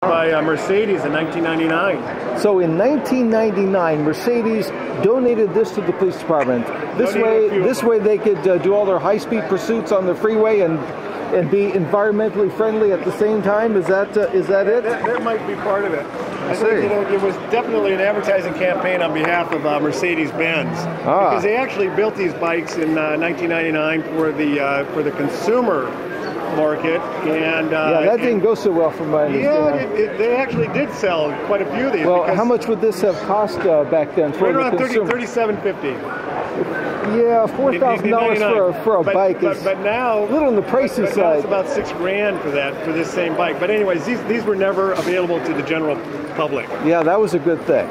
by Mercedes in 1999. So in 1999, Mercedes donated this to the police department. This way they could do all their high-speed pursuits on the freeway and be environmentally friendly at the same time. Is that it? That might be part of it. I think, it was definitely an advertising campaign on behalf of Mercedes-Benz because they actually built these bikes in 1999 for the consumer market, and that didn't go so well for my understanding. Yeah, they actually did sell quite a few of these. Well, how much would this have cost back then for right the around consumer? $37.50. Yeah, $4,000 for a bike is but now a little on the pricey side. Now it's about $6,000 for this same bike. But anyways, these were never available to the general public. Yeah, that was a good thing.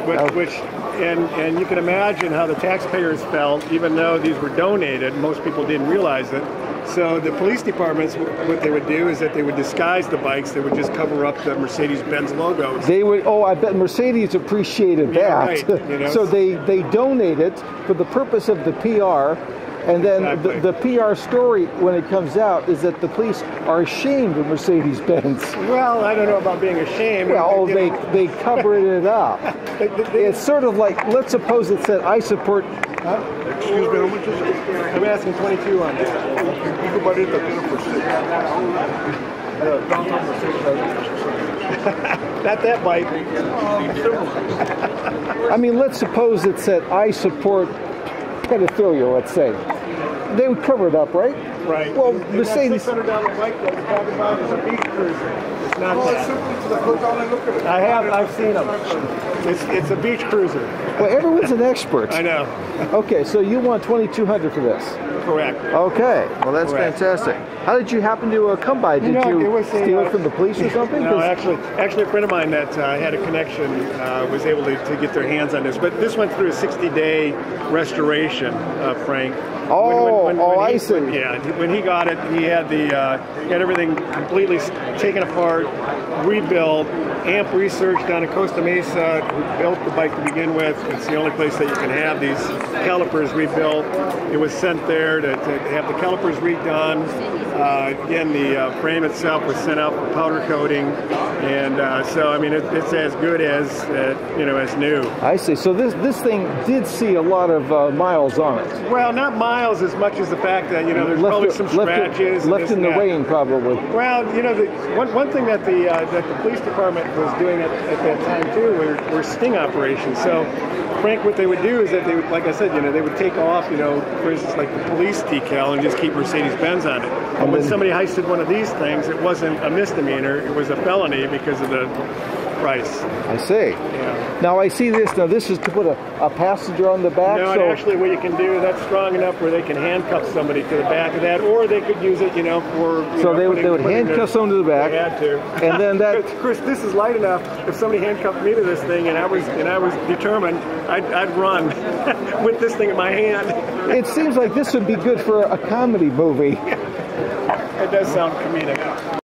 And you can imagine how the taxpayers felt, even though these were donated. Most people didn't realize it. So the police departments, what they would do is that they would disguise the bikes. They would just cover up the Mercedes-Benz logos. They would. Oh, I bet Mercedes appreciated that. Right, So they donate it for the purpose of the PR, and then exactly. the PR story when it comes out is that the police are ashamed of Mercedes-Benz. Well, I don't know about being ashamed. Well, they covered it up. It's sort of like, let's suppose it said, "I support." Excuse me, how much is it? I'm asking 22 on that. You can buy it for Not that bike. I mean, let's suppose it said, "I support pedophilia," let's say. They would cover it up, right? Right. Well, and Mercedes. That $600 bike that you're talking about is a beach cruiser. It's not that. I've seen them. It's a beach cruiser. Well, everyone's an expert. I know. Okay, so you want $2,200 for this? Correct. Okay, well that's fantastic. How did you happen to come by? Did you steal it from the police or something? No, actually a friend of mine that had a connection was able to get their hands on this. But this went through a 60-day restoration, Frank. I see. When he got it, he had everything completely taken apart, rebuilt. AMP Research down in Costa Mesa who built the bike to begin with. It's the only place that you can have these calipers rebuilt. It was sent there to have the calipers redone. Again, the frame itself was sent out for powder coating, and so I mean it's as good as as new. I see. So this thing did see a lot of miles on it. Well, not miles as much as the fact that there's probably some scratches left in the rain, probably. Well, one thing that the police department was doing at that time too were sting operations. So, Frank, what they would do is that they would, like I said, they would take off, for instance, like the police decal and just keep Mercedes-Benz on it. But when somebody heisted one of these things, it wasn't a misdemeanor; it was a felony because of the price. I see. Yeah. Now I see this. Now this is to put a passenger on the back. No, and actually, what you can do, that's strong enough where they can handcuff somebody to the back of that, or they could use it, for. They would handcuff someone to the back. They had to. And then that. Chris, this is light enough. If somebody handcuffed me to this thing, and I was determined, I'd run with this thing in my hand. It seems like this would be good for a comedy movie. It does sound comedic.